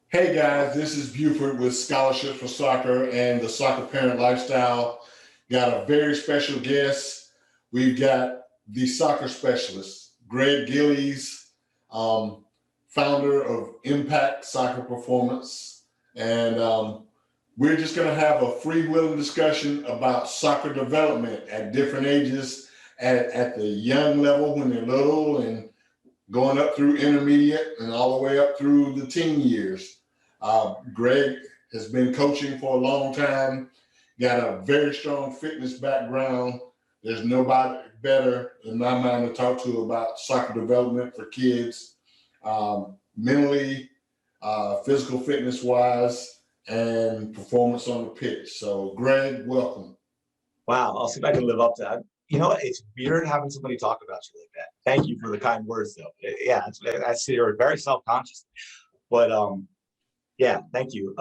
Hey guys, this is Buford with Scholarship for Soccer and the Soccer Parent Lifestyle. Got a very special guest. We've got the soccer specialist, Greg Gillies, um, founder of Impact Soccer Performance. And we're just going to have a free-wheeling discussion about soccer development at different ages, at the young level when they're little and going up through intermediate and all the way up through the teen years. Greg has been coaching for a long time, got a very strong fitness background. There's nobody better in my mind to talk to about soccer development for kids, mentally, physical fitness wise, and performance on the pitch. So, Greg, welcome. Wow, I'll see if I can live up to that. You know what? It's weird having somebody talk about you like that. Thank you for the kind words, though. Yeah, I see you're very self-conscious, but yeah, thank you.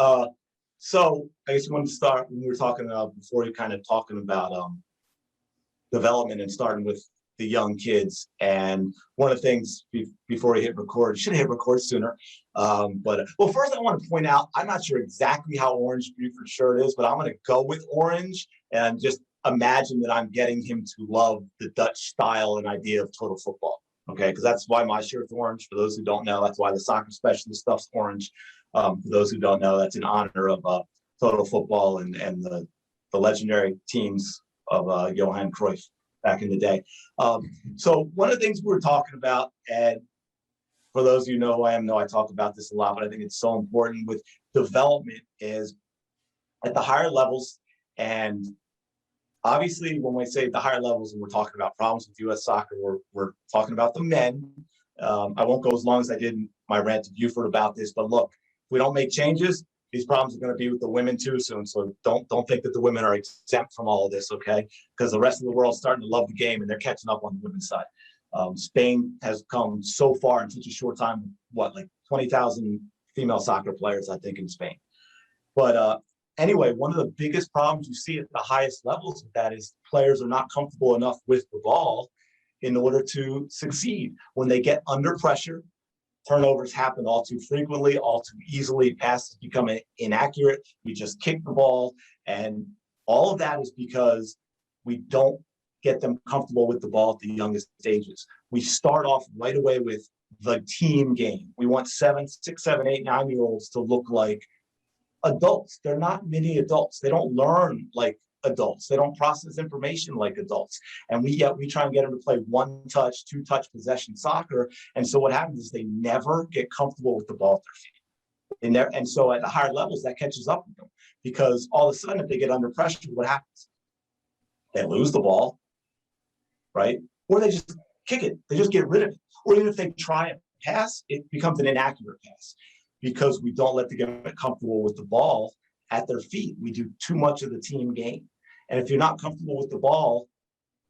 So I guess we wanted to start when we were talking before you kind of talking about development and starting with the young kids. And one of the things before we hit record, you should have hit record sooner. But well, first I want to point out, I'm not sure exactly how orange Buford's shirt is, but I'm going to go with orange and just imagine that I'm getting him to love the Dutch style and idea of total football. Okay, because that's why my shirt's orange. For those who don't know, that's why the soccer specialist stuff's orange. For those who don't know, that's in honor of total football and the legendary teams of Johan Cruyff back in the day. So one of the things we were talking about, and for those of you who know who I am, know I talk about this a lot, but I think it's so important with development is at the higher levels. And obviously, when we say the higher levels and we're talking about problems with U.S. soccer, we're talking about the men. I won't go as long as I did in my rant to Buford about this, but look, if we don't make changes, these problems are going to be with the women too soon. So don't think that the women are exempt from all of this, okay? Because the rest of the world's starting to love the game and they're catching up on the women's side. Spain has come so far in such a short time, like 20,000 female soccer players, I think, in Spain. But anyway, one of the biggest problems you see at the highest levels of that is players are not comfortable enough with the ball in order to succeed. When they get under pressure, turnovers happen all too frequently, all too easily. Passes become inaccurate. We just kick the ball. And all of that is because we don't get them comfortable with the ball at the youngest stages. We start off right away with the team game. We want 6, 7, 8, 9-year-olds to look like adults. They're not mini adults. They don't learn like adults. They don't process information like adults. And we try and get them to play 1-touch, 2-touch possession soccer. And so what happens is they never get comfortable with the ball at their feet. And so at the higher levels, that catches up with them because all of a sudden, if they get under pressure, what happens? They lose the ball, right? Or they just kick it. They just get rid of it. Or even if they try and pass, it becomes an inaccurate pass because we don't let them get comfortable with the ball at their feet. We do too much of the team game. And if you're not comfortable with the ball,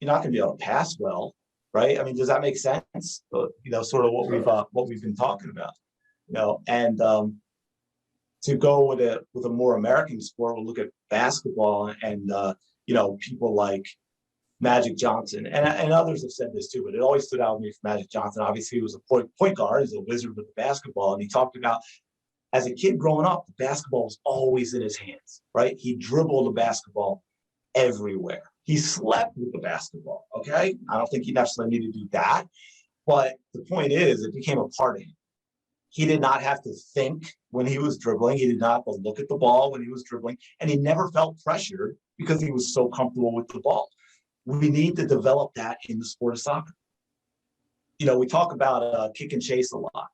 you're not going to be able to pass well, right? I mean, does that make sense? Sort of what we've been talking about, And to go with a more American sport, we'll look at basketball and people like Magic Johnson and others have said this too, but it always stood out with me for Magic Johnson. Obviously, he was a point guard, he's a wizard with the basketball, and he talked about as a kid growing up, the basketball was always in his hands, right? He dribbled the basketball everywhere. He slept with the basketball, okay? I don't think he necessarily needed to do that, but the point is it became a part of him. He did not have to think when he was dribbling. He did not have to look at the ball when he was dribbling, and he never felt pressured because he was so comfortable with the ball. We need to develop that in the sport of soccer. We talk about kick and chase a lot,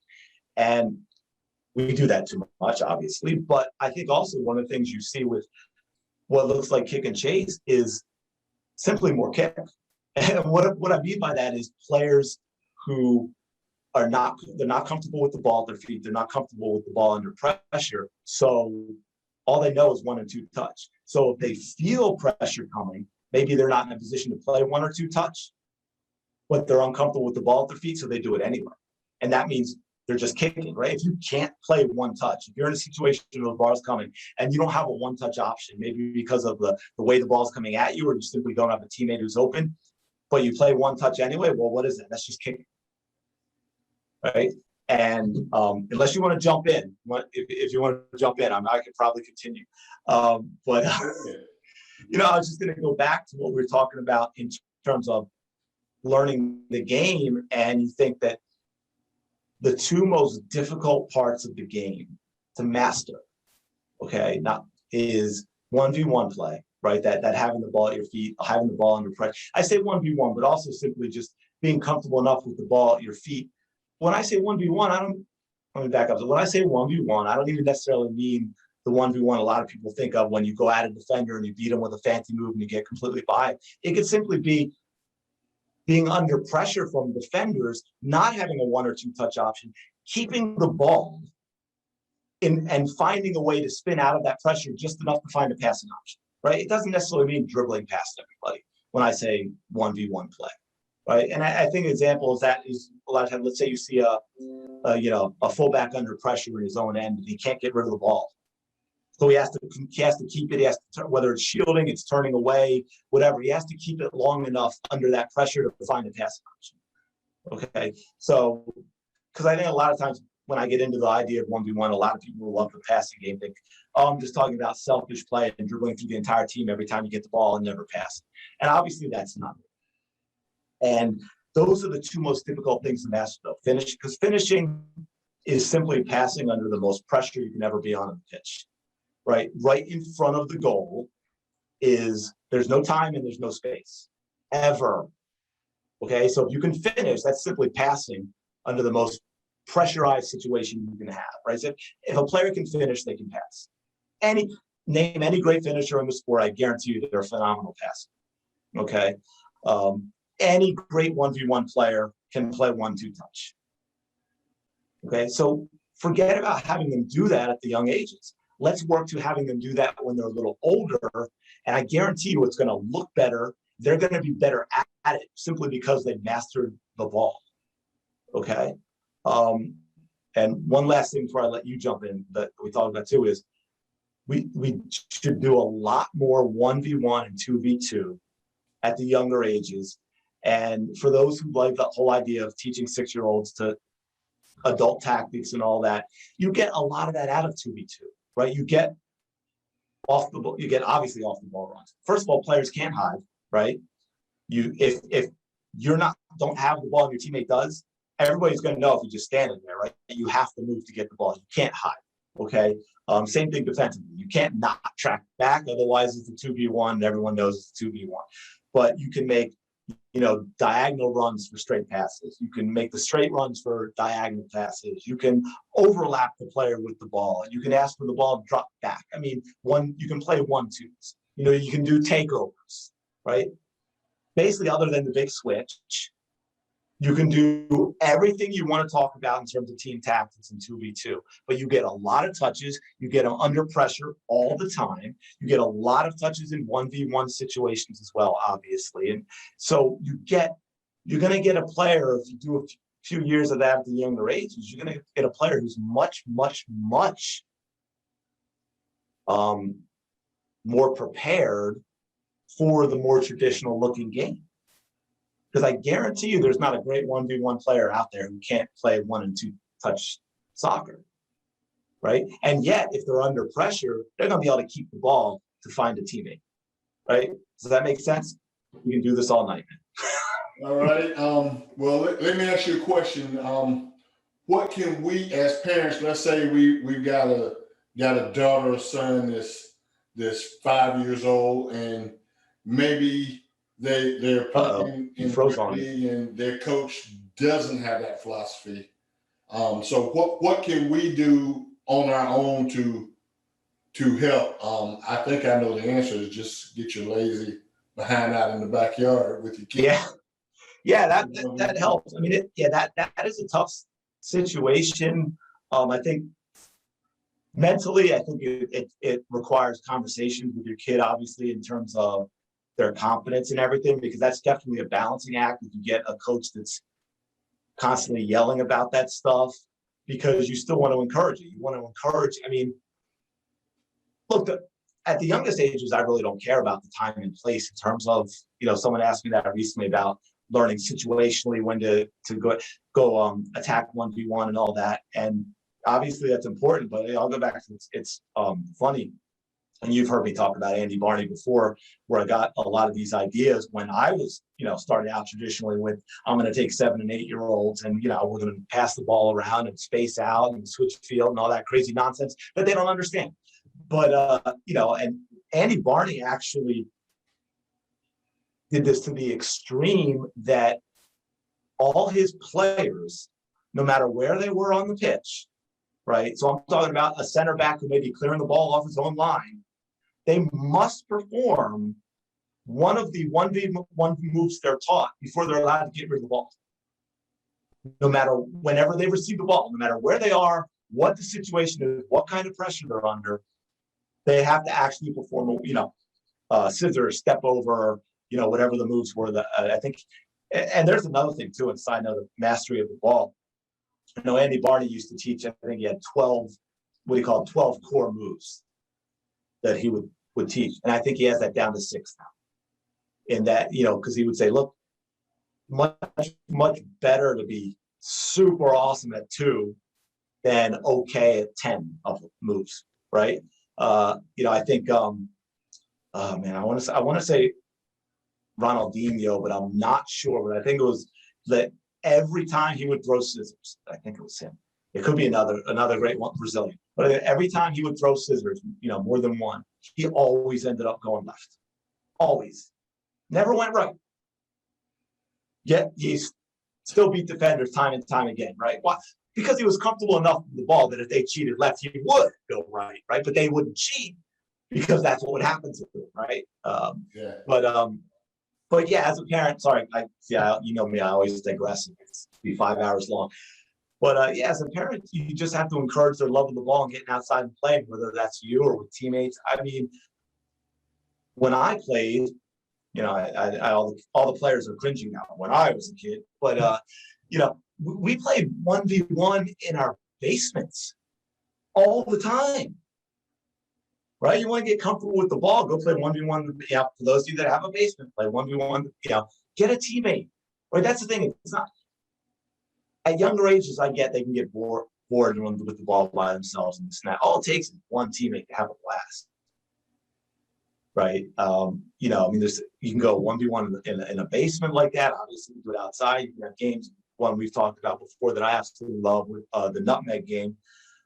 and we do that too much, obviously, but I think also one of the things you see with what looks like kick and chase is simply more kick. And what I mean by that is players who they're not comfortable with the ball at their feet. They're not comfortable with the ball under pressure. So all they know is 1 and 2 touch. So if they feel pressure coming, maybe they're not in a position to play 1 or 2 touch, but they're uncomfortable with the ball at their feet, so they do it anyway. And that means they're just kicking, right? If you can't play 1 touch, if you're in a situation where the ball's coming and you don't have a 1-touch option, maybe because of the way the ball's coming at you, or you simply don't have a teammate who's open, but you play 1 touch anyway, well, what is that? That's just kicking, right? And unless you want to jump in, if you want to jump in, I could probably continue. But I was just going to go back to what we were talking about in terms of learning the game. And you think that the two most difficult parts of the game to master, okay, not is 1v1 play, right? That having the ball at your feet, having the ball under pressure. I say 1v1, but also simply just being comfortable enough with the ball at your feet. When I say 1v1, let me back up. So when I say 1v1, I don't even necessarily mean the 1v1 a lot of people think of when you go at a defender and you beat them with a fancy move and you get completely by. It could simply be being under pressure from defenders, not having a 1 or 2 touch option, keeping the ball and finding a way to spin out of that pressure just enough to find a passing option, right? It doesn't necessarily mean dribbling past everybody when I say 1v1 play, right? And I think an example of that is a lot of times, let's say you see a fullback under pressure in his own end and he can't get rid of the ball. So he has to keep it. He has to, whether it's shielding, it's turning away, whatever. He has to keep it long enough under that pressure to find a passing option. Okay, so because I think a lot of times when I get into the idea of 1v1, a lot of people who love the passing game think, oh, I'm just talking about selfish play and dribbling through the entire team every time you get the ball and never pass. And obviously that's not it. And those are the two most difficult things to master, though. Because finishing is simply passing under the most pressure you can ever be on the pitch. Right in front of the goal there's no time and there's no space ever. Okay, so if you can finish, that's simply passing under the most pressurized situation you can have, right? So if a player can finish, they can pass. Name any great finisher in the sport, I guarantee you they're a phenomenal passer. Okay, any great 1v1 player can play 1-2 touch. Okay, so forget about having them do that at the young ages. Let's work to having them do that when they're a little older. And I guarantee you it's going to look better. They're going to be better at it simply because they mastered the ball. Okay. And one last thing before I let you jump in that we talked about too is we should do a lot more 1v1 and 2v2 at the younger ages. And for those who like the whole idea of teaching 6-year-olds to adult tactics and all that, you get a lot of that out of 2v2. Right, you get obviously off the ball runs. First of all, players can't hide, right? If you're don't have the ball and your teammate does, everybody's going to know if you're just standing there, right? You have to move to get the ball. You can't hide. Okay. Same thing defensively. You can't not track back, otherwise it's a 2v1 and everyone knows it's a 2v1. But you can make diagonal runs for straight passes. You can make the straight runs for diagonal passes. You can overlap the player with the ball. You can ask for the ball to drop back. I mean, you can play 1-2s. You can do takeovers, right? Basically, other than the big switch, you can do everything you want to talk about in terms of team tactics in 2v2, but you get a lot of touches. You get them under pressure all the time. You get a lot of touches in 1v1 situations as well, obviously. And so you're going to get a player, if you do a few years of that at the younger ages, you're going to get a player who's much, much, much more prepared for the more traditional looking game. Because I guarantee you there's not a great 1v1 player out there who can't play 1 and 2 touch soccer, right? And yet, if they're under pressure, they're going to be able to keep the ball to find a teammate, right? Does that make sense? We can do this all night. All right. Well, let me ask you a question. What can we, as parents, let's say we've got a daughter or son that's 5 years old, and maybe they're playing in the league and their coach doesn't have that philosophy. So what can we do on our own to help? I think I know the answer is just get your lazy behind out in the backyard with your kids. Yeah, that helps. I mean, that is a tough situation. I think mentally, I think it requires conversations with your kid, obviously, in terms of their confidence and everything, because that's definitely a balancing act. If you get a coach that's constantly yelling about that stuff, because you still want to encourage it. You want to encourage. I mean, look, at the youngest ages, I really don't care about the time and place in terms of, someone asked me that recently about learning situationally when to go attack 1v1 and all that. And obviously that's important, but I'll go back to it's funny. And you've heard me talk about Andy Barney before, where I got a lot of these ideas when I was, starting out traditionally with, I'm going to take 7 and 8 year olds and, we're going to pass the ball around and space out and switch field and all that crazy nonsense that they don't understand. But, and Andy Barney actually did this to the extreme that all his players, no matter where they were on the pitch, right? So I'm talking about a center back who may be clearing the ball off his own line. They must perform one of the 1v1 moves they're taught before they're allowed to get rid of the ball. No matter whenever they receive the ball, no matter where they are, what the situation is, what kind of pressure they're under, they have to actually perform, scissors, step over, whatever the moves were. I think, and there's another thing too, and side note of mastery of the ball. Andy Barney used to teach, I think he had 12 core moves that he would teach. And I think he has that down to 6 now. In that, because he would say, look, much better to be super awesome at 2 than okay at 10 of the moves, right? I think, I want to say Ronaldinho, but I'm not sure. But I think it was that every time he would throw scissors, I think it was him. It could be another great one, Brazilian. But every time he would throw scissors, more than one, he always ended up going left. Always. Never went right. Yet he still beat defenders time and time again, right? Why? Because he was comfortable enough with the ball that if they cheated left, he would go right? But they wouldn't cheat because that's what would happen to them, right? But yeah, as a parent, sorry, you know me, I always digress. It's be 5 hours long. But as a parent, you just have to encourage their love of the ball and getting outside and playing, whether that's you or with teammates. I mean, when I played, all the players are cringing now. When I was a kid, but we played 1v1 in our basements all the time. Right? You want to get comfortable with the ball, go play 1v1. For those of you that have a basement, play 1v1. Get a teammate. Right? That's the thing. It's not. At younger ages, I get they can get bored with the ball by themselves and snap. All it takes is one teammate to have a blast, right? You can go 1v1 in a basement like that. Obviously, you do it outside. You can have games. One we've talked about before that I absolutely love with the nutmeg game,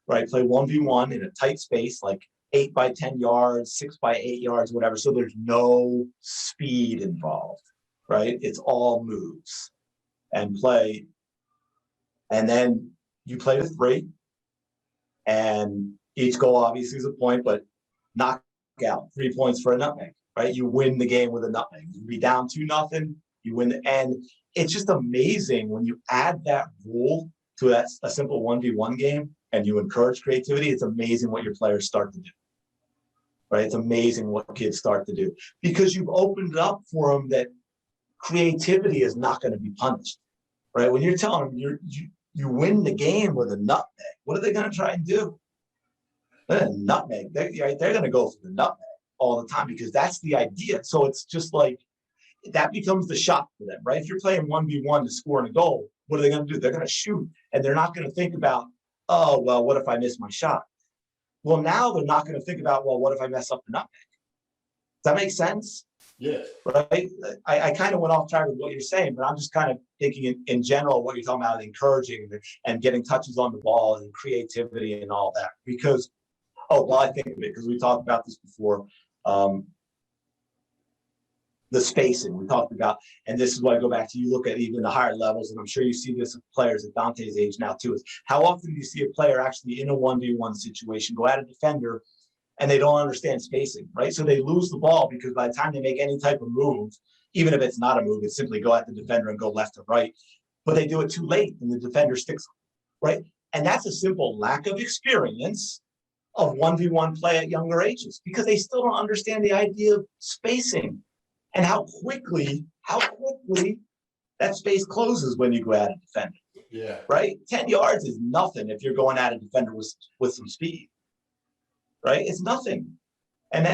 right? Play 1v1 in a tight space, like 8 by 10 yards, 6 by 8 yards, whatever. So there's no speed involved, right? It's all moves and play. And then you play to 3, and each goal obviously is a point, but knock out 3 points for a nutmeg, right? You win the game with a nutmeg. You be down 2-0, you win, and it's just amazing when you add that rule to a simple 1v1 game and you encourage creativity. It's amazing what your players start to do, right? It's amazing what kids start to do because you've opened it up for them that creativity is not going to be punished, right? When you're telling them you win the game with a nutmeg, what are they going to try and do? Nutmeg, they're going to go for the nutmeg all the time because that's the idea. So it's just like that becomes the shot for them, right? If you're playing 1v1 to score a goal, what are they going to do? They're going to shoot, and they're not going to think about, oh, well, what if I miss my shot? Well, now they're not going to think about, well, what if I mess up the nutmeg? Does that make sense? Yes. Right. I kind of went off track with what you're saying, but I'm just kind of thinking in general what you're talking about, encouraging and getting touches on the ball and creativity and all that. Because, I think of it because we talked about this before. The spacing we talked about, and this is what I go back to. You look at even the higher levels, and I'm sure you see this with players at Dante's age now too. Is how often do you see a player actually in a 1v1 situation go at a defender and they don't understand spacing, right? So they lose the ball because by the time they make any type of move, even if it's not a move, it's simply go at the defender and go left or right. But they do it too late and the defender sticks, right? And that's a simple lack of experience of 1v1 play at younger ages because they still don't understand the idea of spacing and how quickly that space closes when you go at a defender. Yeah. Right? 10 yards is nothing if you're going at a defender with some speed. Right? It's nothing. And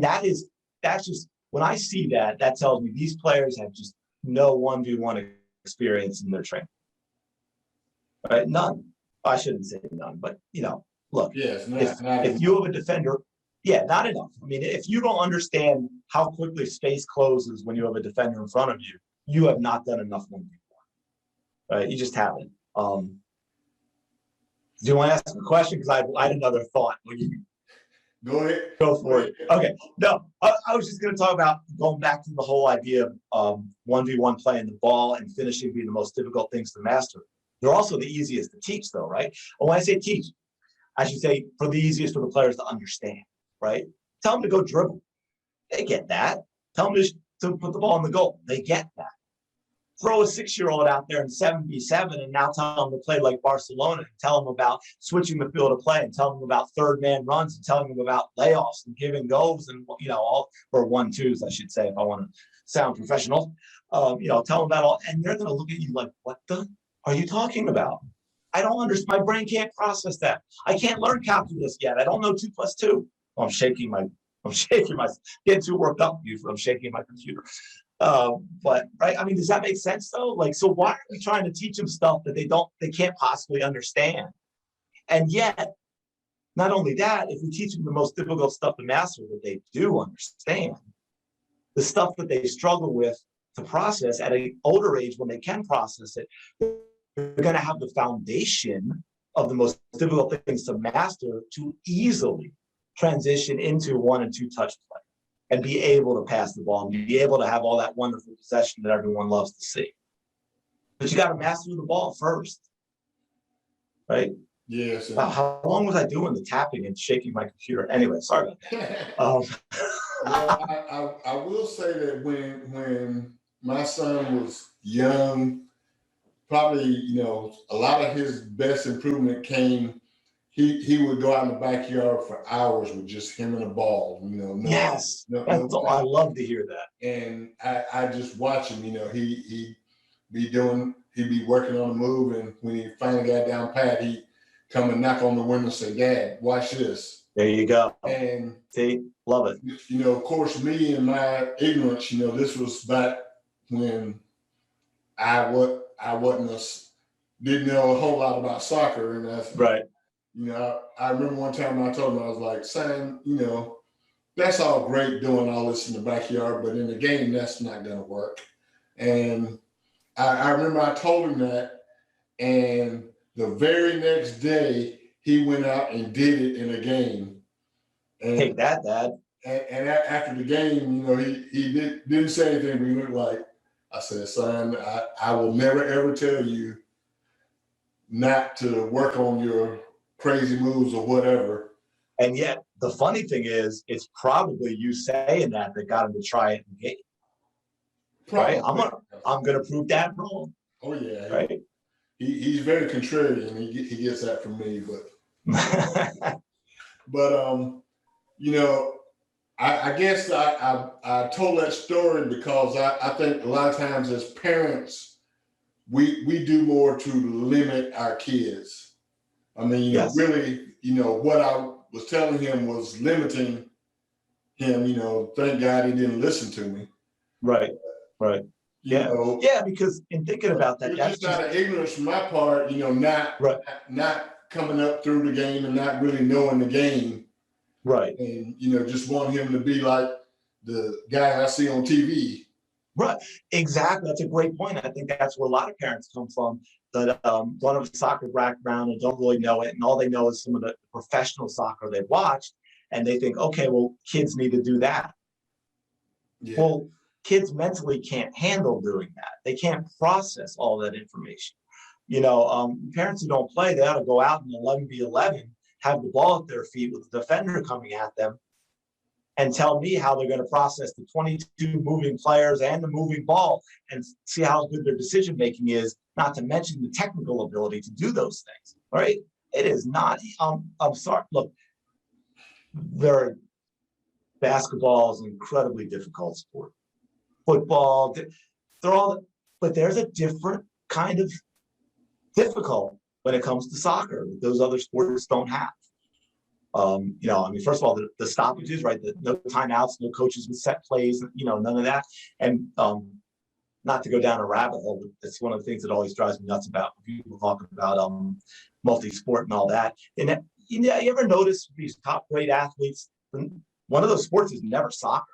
that's just when I see that tells me these players have just no 1v1 experience in their training. Right? None. I shouldn't say none, but look, Yes, if you have a defender, yeah, not enough. I mean, if you don't understand how quickly space closes when you have a defender in front of you, you have not done enough 1v1. Right? You just haven't. Do you want to ask a question? Because I had another thought. Go ahead. Go for it. Okay. No, I was just going to talk about going back to the whole idea of 1v1 playing the ball and finishing being the most difficult things to master. They're also the easiest to teach, though, right? And when I say teach, I should say for the easiest for the players to understand, right? Tell them to go dribble. They get that. Tell them to put the ball in the goal. They get that. Throw a 6-year-old out there in 7v7 and now tell them to play like Barcelona and tell them about switching the field of play and tell them about third man runs and telling them about layoffs and giving goals and, all, or 1-2s, I should say, if I want to sound professional, tell them about all, and they're going to look at you like, what the are you talking about? I don't understand. My brain can't process that. I can't learn calculus yet. I don't know 2 + 2. I'm shaking my, getting too worked up. I'm shaking my computer. But right, I mean, does that make sense though? Like, so why are we trying to teach them stuff that they can't possibly understand? And yet, not only that, if we teach them the most difficult stuff to master that they do understand, the stuff that they struggle with to process at an older age when they can process it, they're going to have the foundation of the most difficult things to master to easily transition into 1 and 2 touch play and be able to pass the ball and be able to have all that wonderful possession that everyone loves to see. But you got to master the ball first, right? Yes. How long was I doing the tapping and shaking my computer? Anyway, sorry about that. Well, I will say that when my son was young, probably, a lot of his best improvement came, he would go out in the backyard for hours with just him and a ball, Yes, I love to hear that. And I just watch him, he'd be working on the move, and when he finally got down pat, he'd come and knock on the window and say, "Dad, watch this." There you go. And see, love it. Of course, me and my ignorance, this was back when didn't know a whole lot about soccer, and that's right. I remember one time I told him, I was like, "Son, that's all great doing all this in the backyard, but in the game, that's not going to work." And I remember I told him that, and the very next day he went out and did it in a game. And, take that, Dad. And after the game, he didn't say anything, but he looked like, I said, "Son, I will never ever tell you not to work on your crazy moves or whatever." And yet, the funny thing is, it's probably you saying that got him to try it in the game. Right? I'm gonna prove Dad wrong. Oh yeah. Right. He's very contrarian. He gets that from me, but I guess I told that story because I think a lot of times as parents, we do more to limit our kids. I mean, yes. Really, what I was telling him was limiting him. Thank God he didn't listen to me. Right. Yeah, because in thinking about that, that's just out of ignorance from my part, not coming up through the game and not really knowing the game. Right. And, just want him to be like the guy I see on TV. Right. Exactly. That's a great point. I think that's where a lot of parents come from that don't have a soccer background and don't really know it. And all they know is some of the professional soccer they've watched. And they think, okay, well, kids need to do that. Yeah. Well, kids mentally can't handle doing that. They can't process all that information. Parents who don't play, they ought to go out in 11v11, have the ball at their feet with the defender coming at them, and tell me how they're going to process the 22 moving players and the moving ball and see how good their decision making is, not to mention the technical ability to do those things. Right? It is not, I'm sorry. Look, basketball is an incredibly difficult sport. Football, they're all, but there's a different kind of difficult when it comes to soccer that those other sports don't have. First of all, the stoppages, right? No timeouts, no coaches with set plays, none of that. And not to go down a rabbit hole, but it's one of the things that always drives me nuts about when people talk about multi-sport and all that. And you ever notice these top great athletes, one of those sports is never soccer.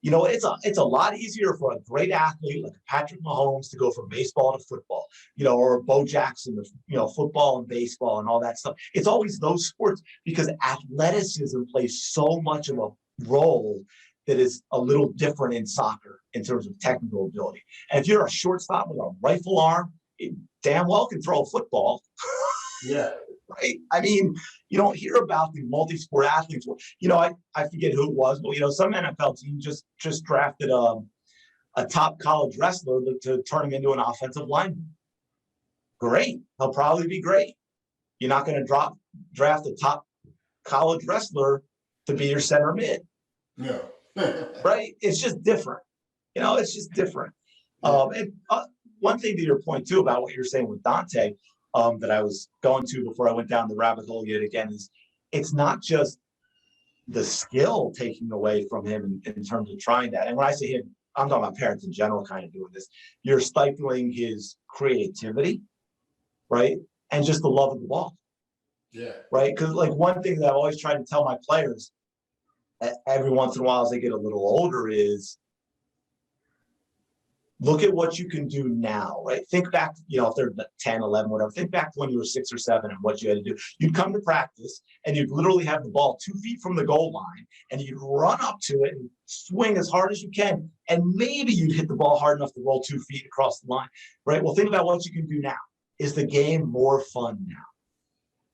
You know, it's a lot easier for a great athlete like Patrick Mahomes to go from baseball to football, you know, or Bo Jackson to, you know, football and baseball and all that stuff. It's always those sports because athleticism plays so much of a role that is a little different in soccer in terms of technical ability. And if you're a shortstop with a rifle arm, it damn well can throw a football. Yeah. Right. I mean, you don't hear about the multi-sport athletes. You know, I forget who it was, but, you know, some NFL team just drafted a top college wrestler to turn him into an offensive lineman. Great. He'll probably be great. You're not going to draft a top college wrestler to be your center mid. No. Right. It's just different. You know, it's just different. And one thing to your point, too, about what you're saying with Dante, that I was going to before I went down the rabbit hole yet again, is it's not just the skill taking away from him in terms of trying that. And when I say him, I'm talking about parents in general kind of doing this. You're stifling his creativity, right? And just the love of the ball. Yeah. Right? Because like one thing that I've always tried to tell my players every once in a while as they get a little older is look at what you can do now, right? Think back, you know, if they're 10, 11, whatever, think back to when you were 6 or 7 and what you had to do. You'd come to practice and you'd literally have the ball 2 feet from the goal line and you'd run up to it and swing as hard as you can. And maybe you'd hit the ball hard enough to roll 2 feet across the line, right? Well, think about what you can do now. Is the game more fun now?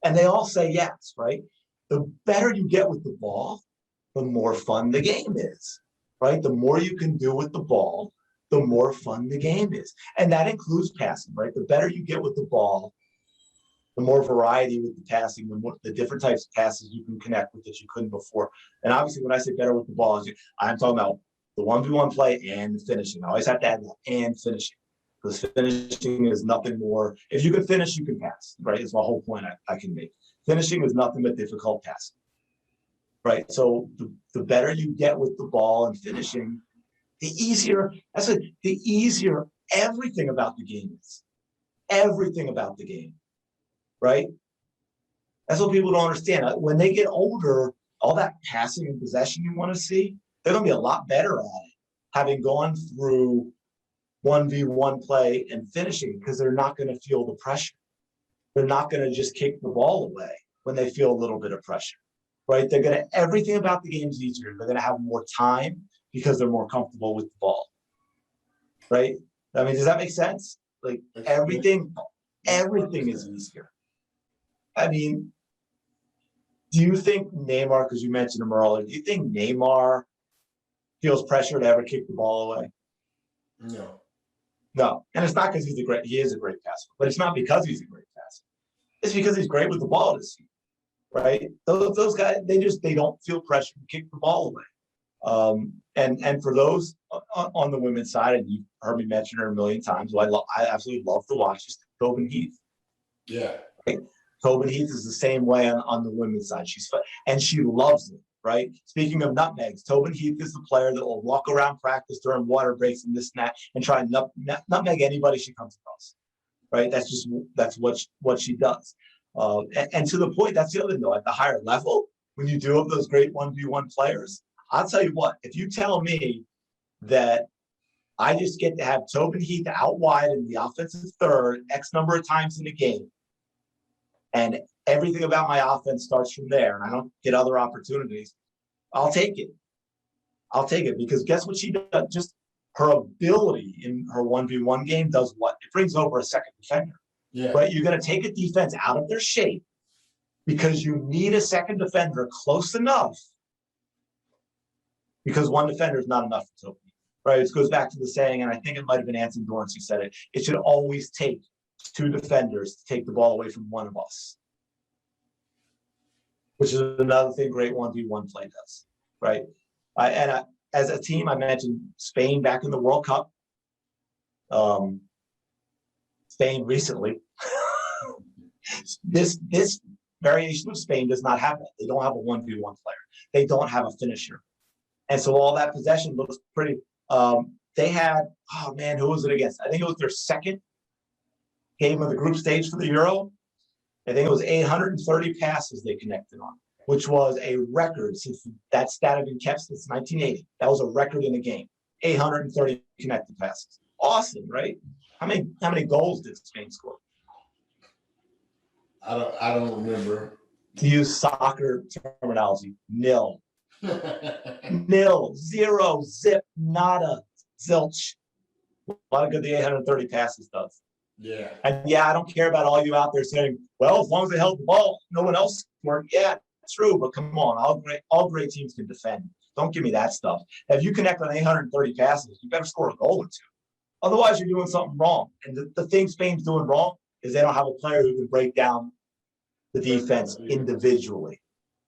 And they all say yes, right? The better you get with the ball, the more fun the game is, right? The more you can do with the ball, the more fun the game is. And that includes passing, right? The better you get with the ball, the more variety with the passing, the different types of passes you can connect with that you couldn't before. And obviously, when I say better with the ball, I'm talking about the 1v1 play and finishing. I always have to add that and finishing. Because finishing is nothing more. If you can finish, you can pass, right? It's my whole point I can make. Finishing is nothing but difficult passing, right? So the better you get with the ball and finishing, the easier everything about the game is. Everything about the game, right? That's what people don't understand. When they get older, all that passing and possession you want to see, they're going to be a lot better at it, having gone through 1v1 play and finishing, because they're not going to feel the pressure. They're not going to just kick the ball away when they feel a little bit of pressure, right? They're going to, everything about the game is easier. They're going to have more time because they're more comfortable with the ball, right? I mean, does that make sense? Like everything is easier. I mean, do you think Neymar, because you mentioned him earlier, do you think Neymar feels pressure to ever kick the ball away? No. No. And it's not because he is a great passer, but it's not because he's a great passer. It's because he's great with the ball this season, right? Those guys, they don't feel pressure to kick the ball away. And for those on the women's side, and you've heard me mention her a million times, who I absolutely love to watch, is Tobin Heath. Yeah. Right? Tobin Heath is the same way on the women's side. She's fun, and she loves it, right? Speaking of nutmegs, Tobin Heath is the player that will walk around practice during water breaks and this and that and try and nutmeg anybody she comes across, right? That's what she does. And to the point, that's the other thing, though, at the higher level, when you do have those great 1v1 players, I'll tell you what, if you tell me that I just get to have Tobin Heath out wide in the offensive third X number of times in a game, and everything about my offense starts from there, and I don't get other opportunities, I'll take it. I'll take it, because guess what she does? Just her ability in her 1v1 game does what? It brings over a second defender. Yeah. Right? You're going to take a defense out of their shape because you need a second defender close enough, because one defender is not enough for Tobin. Right? It goes back to the saying, and I think it might have been Anthony Dorrance who said it, it should always take 2 defenders to take the ball away from one of us, which is another thing great 1v1 play does, right? As a team, I mentioned Spain back in the World Cup. Spain recently. This variation of Spain does not have that. They don't have a 1v1 player. They don't have a finisher. And so all that possession looks pretty they had, oh man, who was it against? I think it was their second game of the group stage for the Euro. I think it was 830 passes they connected on, which was a record since that stat had been kept since 1980. That was a record in a game. 830 connected passes. Awesome, right? How many goals did Spain score? I don't remember. To use soccer terminology, nil. Nil, zero, zip, nada, zilch. A lot of good the 830 passes does. Yeah. And yeah, I don't care about all you out there saying, well, as long as they held the ball, no one else scored. Yeah, true, but come on, all great teams can defend. Don't give me that stuff. If you connect on 830 passes, you better score a goal or two. Otherwise, you're doing something wrong. And the thing Spain's doing wrong is they don't have a player who can break down the defense individually,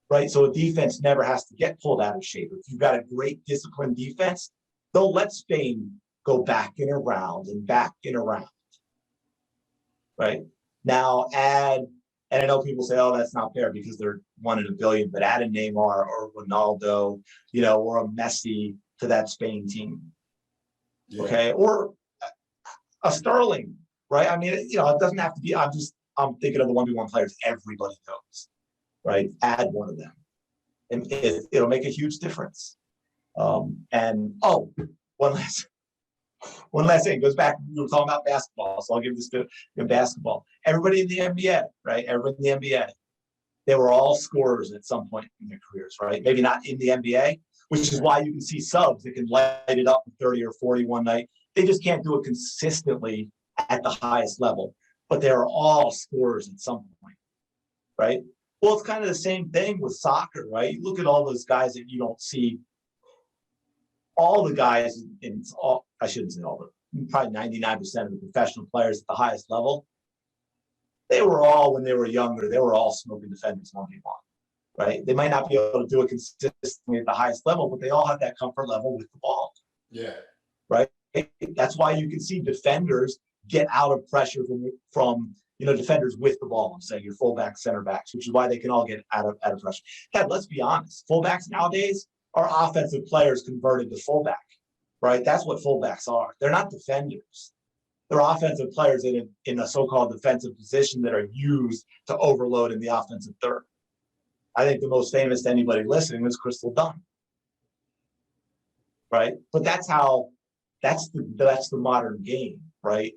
right? So a defense never has to get pulled out of shape. If you've got a great disciplined defense, they'll let Spain go back and around and back and around, right? Now and I know people say, oh, that's not fair because they're 1 in a billion, but add a Neymar or Ronaldo, or a Messi to that Spain team, okay? Or a Sterling, right? I mean, it doesn't have to be, I'm thinking of the 1v1 players everybody knows, right? Add one of them, and it'll make a huge difference. One last thing goes back. We were talking about basketball, so I'll give this to basketball. Everybody in the NBA, right? Everybody in the NBA, they were all scorers at some point in their careers, right? Maybe not in the NBA, which is why you can see subs that can light it up with 30 or 40 one night. They just can't do it consistently at the highest level. But they're all scorers at some point, right? Well, it's kind of the same thing with soccer, right? You look at all those guys that you don't see. All the guys I shouldn't say all, but probably 99% of the professional players at the highest level, they were all, when they were younger, they were all smoking defenders 1v1, right? They might not be able to do it consistently at the highest level, but they all have that comfort level with the ball. Yeah. Right? That's why you can see defenders get out of pressure from defenders with the ball. I'm saying your fullbacks, center backs, which is why they can all get out of pressure. Heck, let's be honest. Fullbacks nowadays are offensive players converted to fullback, right? That's what fullbacks are. They're not defenders. They're offensive players in a so-called defensive position that are used to overload in the offensive third. I think the most famous to anybody listening is Crystal Dunn, right? But that's the modern game, right?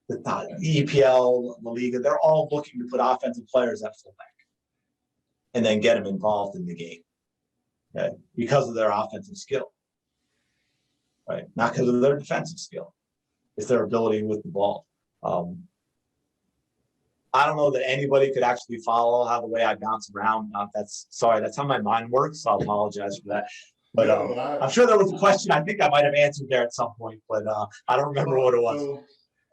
The EPL, La Liga, they're all looking to put offensive players at fullback and then get them involved in the game, okay? Because of their offensive skill, right? Not because of their defensive skill. It's their ability with the ball. I don't know that anybody could actually follow how the way I bounce around. That's how my mind works. So I apologize for that. But I'm sure there was a question I think I might have answered there at some point, but I don't remember what it was.